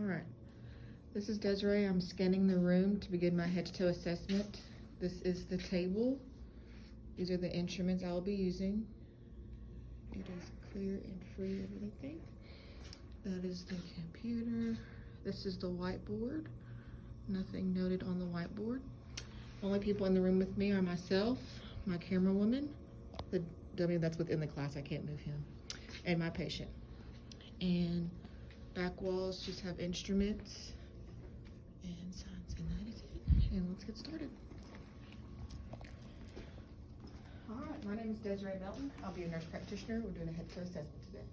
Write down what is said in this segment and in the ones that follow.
right. This is Desiree. I'm scanning the room to begin my head to toe assessment. This is the table. These are the instruments I will be using. It is clear and free of anything. That is the computer. This is the whiteboard. Nothing noted on the whiteboard. Only people in the room with me are myself, my camera woman, the dummy that's within the class, I can't move him, and my patient. And back walls just have instruments and signs, and that is it. And let's get started. All right, my name is Desiree Melton. I'll be a nurse practitioner. We're doing a head to toe assessment today.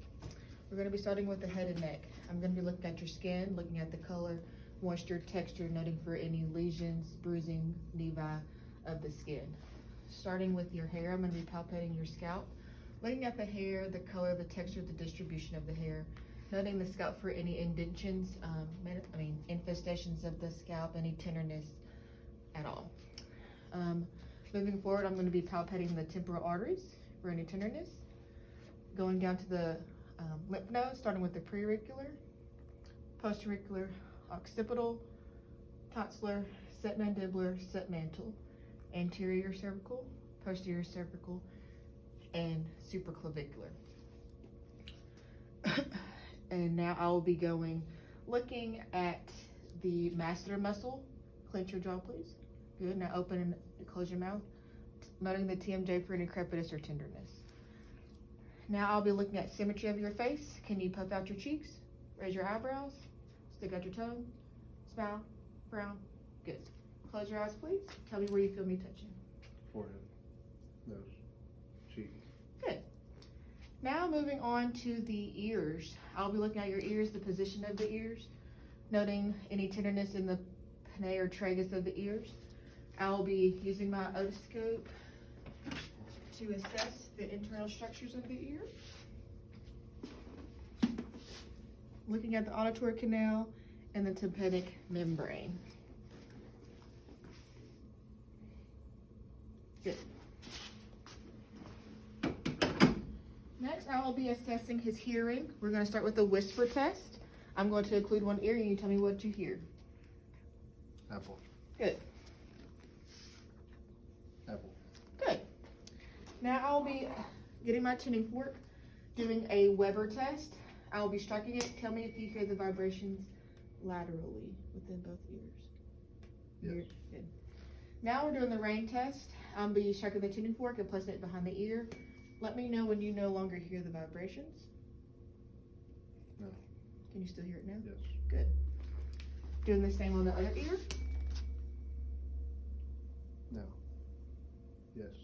We're going to be starting with the head and neck. I'm going to be looking at your skin, looking at the color, moisture, texture, noting for any lesions, bruising, nevi of the skin. Starting with your hair, I'm going to be palpating your scalp, looking at the hair, the color, the texture, the distribution of the hair, noting the scalp for any indentions, infestations of the scalp, any tenderness at all. Moving forward, I'm going to be palpating the temporal arteries for any tenderness, going down to the lymph nodes, starting with the preauricular, postauricular, occipital, tonsillar, submandibular, submantle, anterior cervical, posterior cervical, and supraclavicular. And now I will be looking at the masseter muscle. Clench your jaw, please. Good. Now open and close your mouth, noting the TMJ for any crepitus or tenderness. Now I'll be looking at symmetry of your face. Can you puff out your cheeks? Raise your eyebrows. Stick out your tongue. Smile. Frown. Good. Close your eyes, please. Tell me where you feel me touching. Forehead, nose, cheek. Good. Now moving on to the ears. I'll be looking at your ears, the position of the ears, noting any tenderness in the pinnae or tragus of the ears. I'll be using my otoscope to assess the internal structures of the ear. Looking at the auditory canal and the tympanic membrane. Good. Next, I will be assessing his hearing. We're going to start with the whisper test. I'm going to include one ear and you tell me what you hear. Apple. Good. Apple. Good. Now I'll be getting my tuning fork, doing a Weber test. I'll be striking it. Tell me if you hear the vibrations laterally within both ears. Yes. Good. Now we're doing the rain test. I'll be striking the tuning fork and placing it behind the ear. Let me know when you no longer hear the vibrations. No. Can you still hear it now? Yes. Good. Doing the same on the other ear. No. Yes.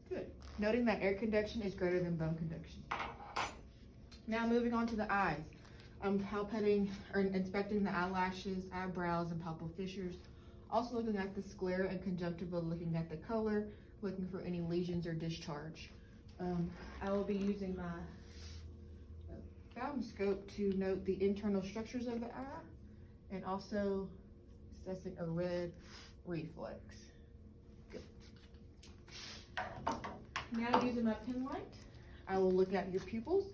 Good. Noting that air conduction is greater than bone conduction. Now moving on to the eyes. I'm palpating or inspecting the eyelashes, eyebrows, and palpal fissures. Also looking at the sclera and conjunctiva, looking at the color, looking for any lesions or discharge. I will be using my ophthalmoscope to note the internal structures of the eye and also assessing a red reflex. Good. Now using my pen light, I will look at your pupils.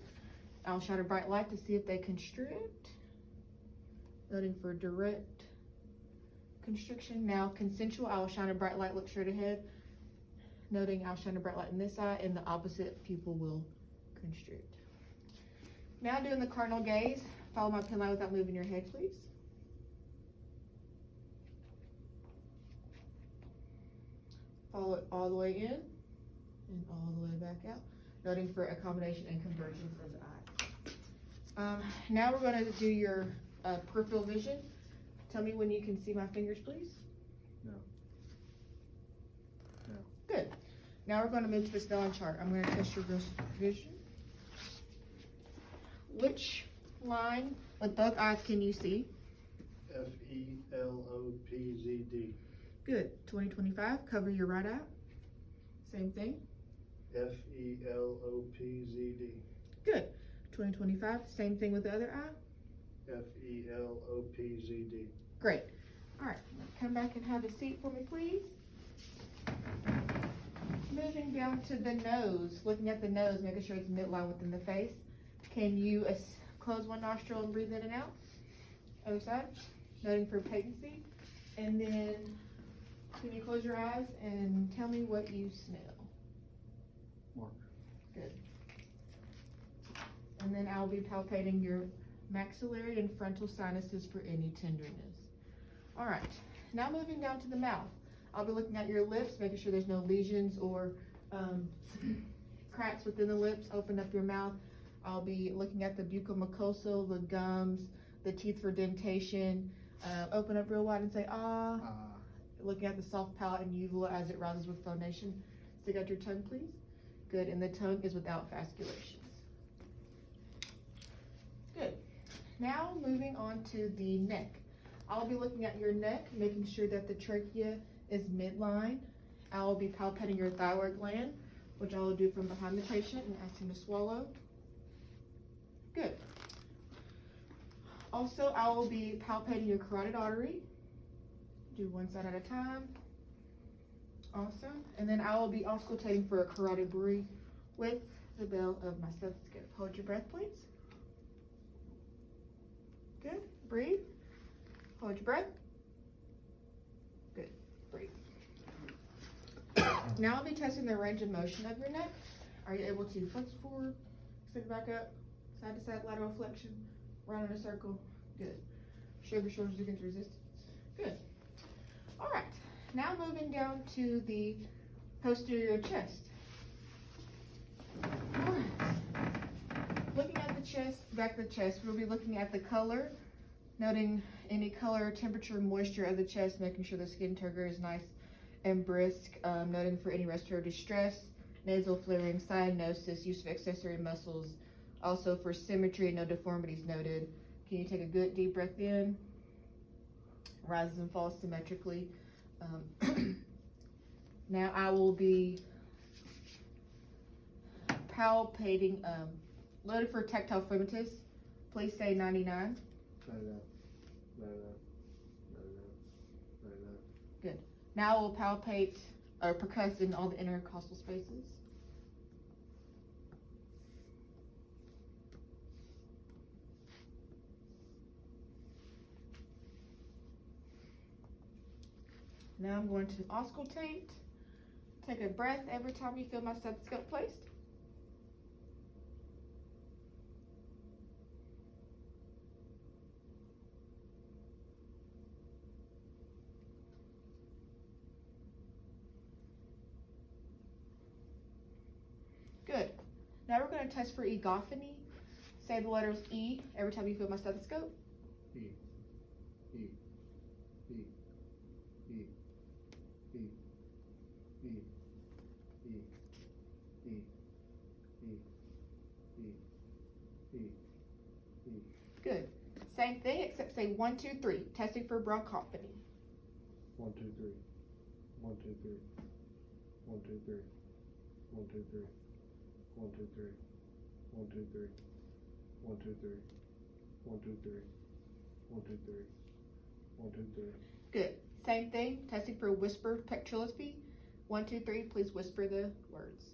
I'll shine a bright light to see if they constrict. Noting for direct constriction. Now consensual, I will shine a bright light, look straight ahead. Noting I'll shine a bright light in this eye and the opposite pupil will constrict. Now doing the cardinal gaze. Follow my pen light without moving your head, please. Follow it all the way in and all the way back out. Noting for accommodation and convergence of the eye. Now we're going to do your peripheral vision. Tell me when you can see my fingers, please. No. No. Good. Now we're going to move to the Snellen chart. I'm going to test your vision. Which line with both eyes can you see? FELOPZD. Good. 2025. Cover your right eye. Same thing. FELOPZD. Good. 2025. Same thing with the other eye. FELOPZD. Great. All right. Come back and have a seat for me, please. Moving down to the nose. Looking at the nose, making sure it's midline within the face. Can you close one nostril and breathe in and out? Other side, noting for patency. And then, can you close your eyes and tell me what you smell? Mark. Good. And then I'll be palpating your maxillary and frontal sinuses for any tenderness. All right, now moving down to the mouth. I'll be looking at your lips, making sure there's no lesions or cracks within the lips. Open up your mouth. I'll be looking at the buccal-mucosal, the gums, the teeth for dentation. Open up real wide and say, ah. Looking at the soft palate and uvula as it rises with phonation. Stick out your tongue, please. Good, and the tongue is without fasculations. Good. Now moving on to the neck. I'll be looking at your neck, making sure that the trachea is midline. I'll be palpating your thyroid gland, which I will do from behind the patient and ask him to swallow. Good. Also, I will be palpating your carotid artery. Do one side at a time. Awesome. And then I will be auscultating for a carotid bruit with the bell of my stethoscope. Hold your breath, please. Good. Breathe. Hold your breath. Good. Breathe. Now I'll be testing the range of motion of your neck. Are you able to flex forward, stick back up, side to side lateral flexion, round in a circle? Good. Shove your shoulders against resistance. Good. All right. Now moving down to the posterior chest. All right. Looking at the chest, back of the chest, we'll be looking at the color, noting any color, temperature, moisture of the chest, making sure the skin turgor is nice and brisk, noting for any respiratory distress, nasal flaring, cyanosis, use of accessory muscles, also for symmetry, no deformities noted. Can you take a good deep breath in? Rises and falls symmetrically. Now I will be palpating, loaded for tactile fremitus. Please say 99. 99. Good. Now I will palpate or percuss in all the intercostal spaces. Now I'm going to auscultate. Take a breath every time you feel my stethoscope placed. Good. Now we're going to test for egophony. Say the letters E every time you feel my stethoscope. E. E. E. E. E. E. E. E. E. E. E. Good. Same thing except say 1, 2, 3. Testing for bronchophony. 1, 2, 3. 1, 2, 3. 1, 2, 3. 1, 2, 3. 1, 2, 3. 1, 2, 3. 1, 2, 3. 1, 2, 3. 1, 2, 3. 1, 2, 3. Good. Same thing. Testing for whispered pectrilophy. 1, 2, 3. Please whisper the words.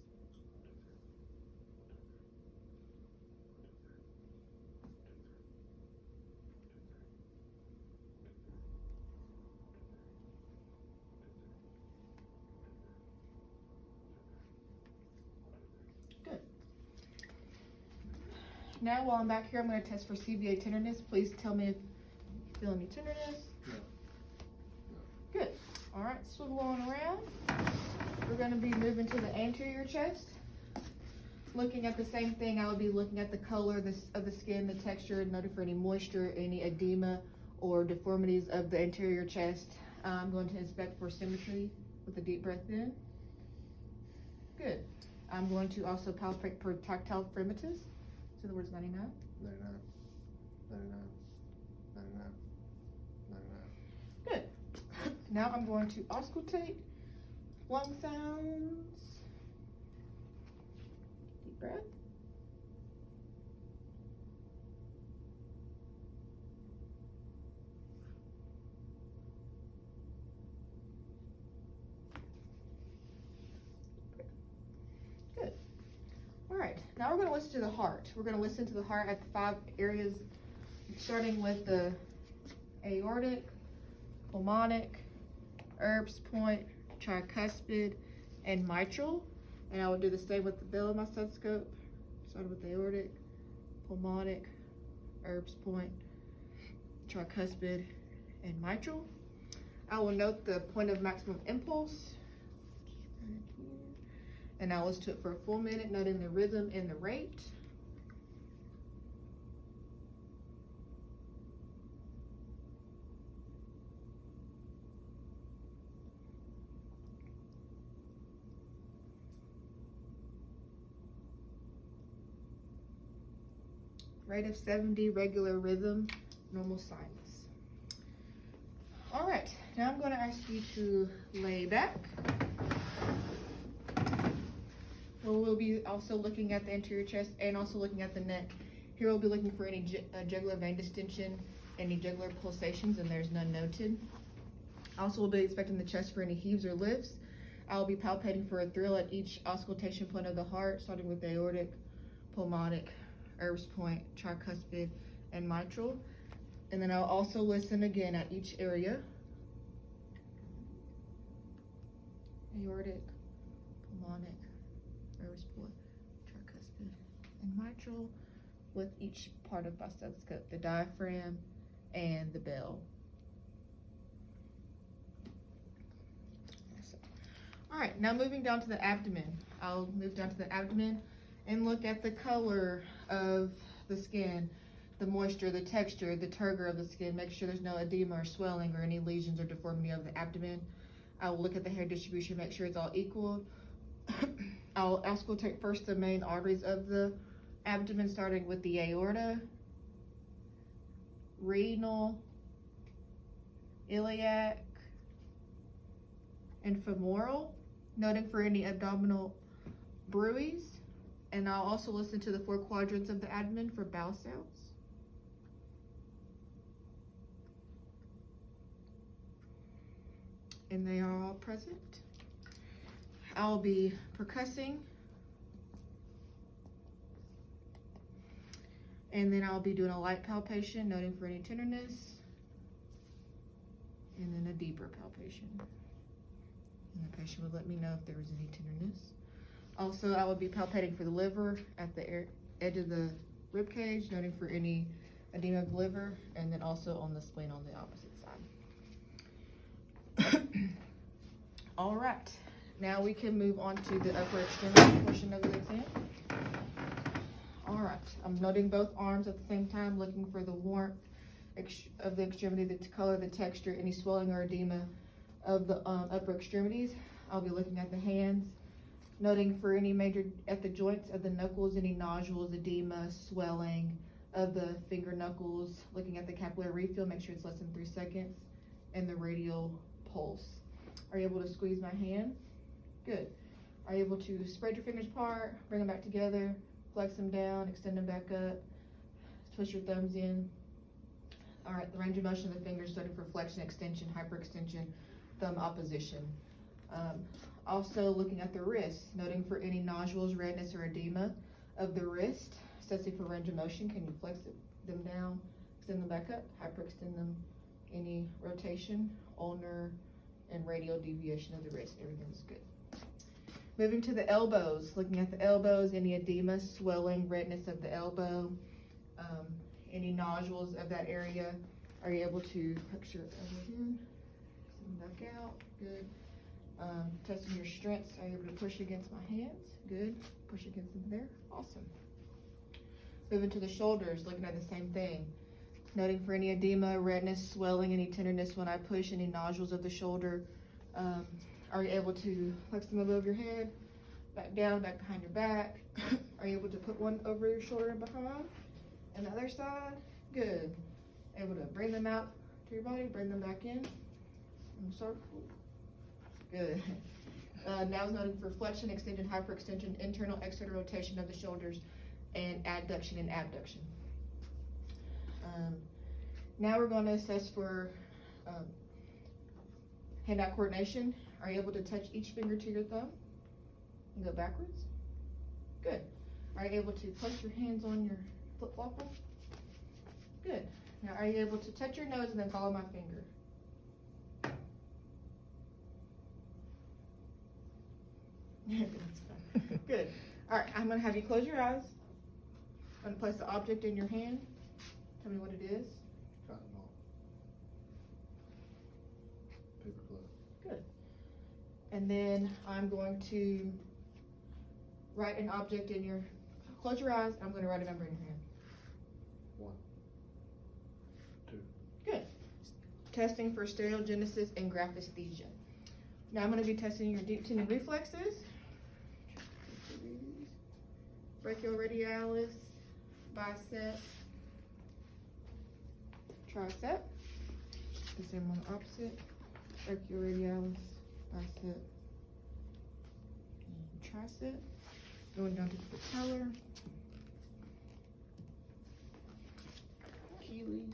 Good. Now while I'm back here, I'm going to test for CVA tenderness. Please tell me if you feel any tenderness. No. Good. All right, swivel on around. We're going to be moving to the anterior chest. Looking at the same thing, I will be looking at the color of the skin, the texture, noted for any moisture, any edema, or deformities of the anterior chest. I'm going to inspect for symmetry with a deep breath in. Good. I'm going to also palpate for tactile fremitus. So the words 99. 99. 99. 99. 99. Good. Now I'm going to auscultate lung sounds. Deep breath. Good. All right, now we're going to listen to the heart. We're going to listen to the heart at the 5 areas, starting with the aortic, pulmonic, Erb's point, tricuspid, and mitral. And I will do the same with the bill of my stethoscope. Started with aortic, pulmonic, Erb's point, tricuspid, and mitral. I will note the point of maximum impulse. And I will listen to it for a full minute, noting the rhythm and the rate. Rate of 70, regular rhythm, normal sinus. All right, now I'm going to ask you to lay back. Well, we'll be also looking at the anterior chest and also looking at the neck. Here we'll be looking for any jugular vein distension, any jugular pulsations, and there's none noted. Also, we'll be inspecting the chest for any heaves or lifts. I'll be palpating for a thrill at each auscultation point of the heart, starting with the aortic, pulmonic, Erb's point, tricuspid, and mitral. And then I'll also listen again at each area. Aortic, pulmonic, Erb's point, tricuspid, and mitral, with each part of my stethoscope, the diaphragm and the bell. All right, now moving down to the abdomen. I'll move down to the abdomen and look at the color of the skin, the moisture, the texture, the turgor of the skin. Make sure there's no edema or swelling or any lesions or deformity of the abdomen. I will look at the hair distribution, make sure it's all equal. I'll auscultate first the main arteries of the abdomen, starting with the aorta, renal, iliac, and femoral, noting for any abdominal bruits. And I'll also listen to the 4 quadrants of the abdomen for bowel sounds. And they are all present. I'll be percussing. And then I'll be doing a light palpation, noting for any tenderness. And then a deeper palpation. And the patient would let me know if there was any tenderness. Also, I will be palpating for the liver at the edge of the rib cage, noting for any edema of the liver, and then also on the spleen on the opposite side. All right, now we can move on to the upper extremity portion of the exam. All right, I'm noting both arms at the same time, looking for the warmth of the extremity, the color, the texture, any swelling or edema of the upper extremities. I'll be looking at the hands, noting for any major, at the joints of the knuckles, any nodules, edema, swelling of the finger knuckles, looking at the capillary refill, make sure it's less than 3 seconds, and the radial pulse. Are you able to squeeze my hand? Good. Are you able to spread your fingers apart, bring them back together, flex them down, extend them back up, twist your thumbs in? All right, the range of motion of the fingers, starting for flexion, extension, hyperextension, thumb opposition. Also looking at the wrist, noting for any nodules, redness, or edema of the wrist, assessing for range of motion. Can you flex them down, extend them back up, hyperextend them, any rotation, ulnar, and radial deviation of the wrist? Everything's good. Moving to the elbows, looking at the elbows, any edema, swelling, redness of the elbow, any nodules of that area. Are you able to picture it over here? Send them back out, good. Testing your strengths. Are you able to push against my hands? Good. Push against them there. Awesome. Moving to the shoulders, looking at the same thing. Noting for any edema, redness, swelling, any tenderness when I push, any nodules of the shoulder. Are you able to flex them above your head, back down, back behind your back? Are you able to put one over your shoulder and behind? And the other side? Good. Able to bring them out to your body, bring them back in. And start. Good. Now is noting for flexion, extension, hyperextension, internal, external rotation of the shoulders, and adduction and abduction. Now we're going to assess for hand-eye coordination. Are you able to touch each finger to your thumb and go backwards? Good. Are you able to place your hands on your flip-flopper? Good. Now, are you able to touch your nose and then follow my finger? That's fine. Good. All right, I'm gonna have you close your eyes. I'm gonna place the object in your hand. Tell me what it is. Cotton ball. Paper clip. Good. And then I'm going to write an object in your, close your eyes, I'm gonna write a number in your hand. 1, 2. Good. Testing for stereogenesis and graphesthesia. Now I'm gonna be testing your deep tendon reflexes. Brachioradialis, bicep, tricep. The same one opposite. Brachioradialis, bicep, and tricep. Going down to the patellar, Achilles,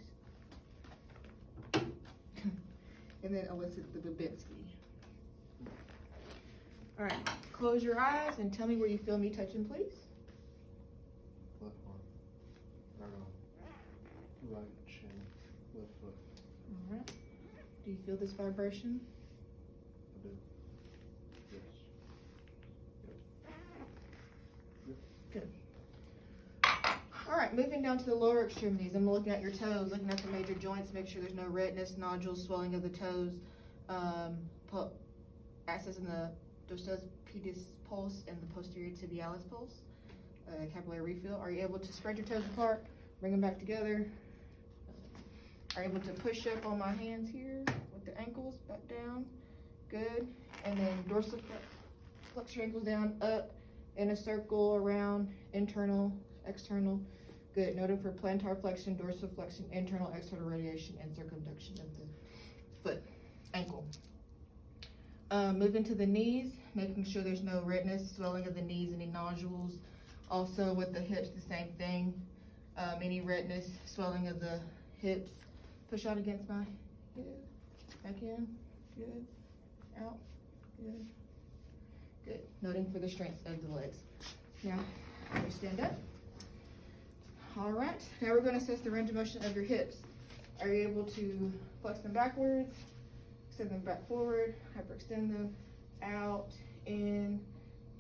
and then elicit the Babinski. All right, close your eyes and tell me where you feel me touching, please. Left arm. Right arm. Right shin. Left foot. All right. Do you feel this vibration? I do. Yes. Good. All right, moving down to the lower extremities. I'm looking at your toes, looking at the major joints, make sure there's no redness, nodules, swelling of the toes, accessing the dorsal pedis pulse and the posterior tibialis pulse, capillary refill. Are you able to spread your toes apart, bring them back together? Are you able to push up on my hands here with the ankles back down? Good. And then dorsal flex your ankles down, up, in a circle, around, internal, external. Good. Noted for plantar flexion, dorsal flexion, internal, external radiation, and circumduction of the foot, ankle. Moving to the knees, making sure there's no redness, swelling of the knees, any nodules. Also with the hips, the same thing. Any redness, swelling of the hips. Push out against my hip. Back in. Good. Out. Good. Good. Noting for the strength of the legs. Now, we stand up. All right. Now we're going to assess the range of motion of your hips. Are you able to flex them backwards, extend them back forward, hyperextend them, out, in,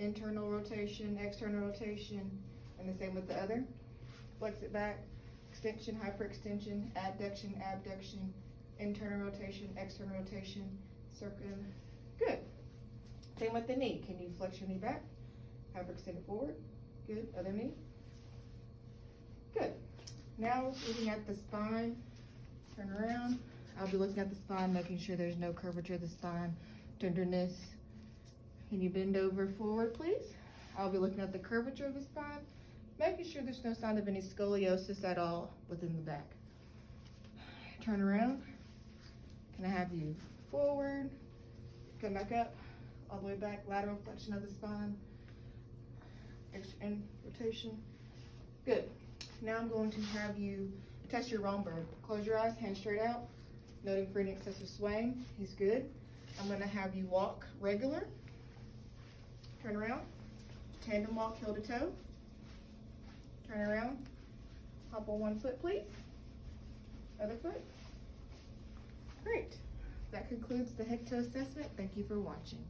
internal rotation, external rotation, and the same with the other? Flex it back, extension, hyperextension, adduction, abduction, internal rotation, external rotation, circum. Good. Same with the knee. Can you flex your knee back? Hyperextend it forward. Good. Other knee. Good. Now looking at the spine. Turn around. I'll be looking at the spine, making sure there's no curvature of the spine, tenderness. Can you bend over forward, please? I'll be looking at the curvature of the spine, making sure there's no sign of any scoliosis at all within the back. Turn around. Can I have you forward? Come back up, all the way back, lateral flexion of the spine, extend rotation. Good. Now I'm going to have you test your Romberg. Close your eyes, hands straight out, noting for any excessive swaying. He's good. I'm going to have you walk regular. Turn around. Tandem walk, heel to toe. Turn around. Hop on one foot, please. Other foot. Great. That concludes the head to toe assessment. Thank you for watching.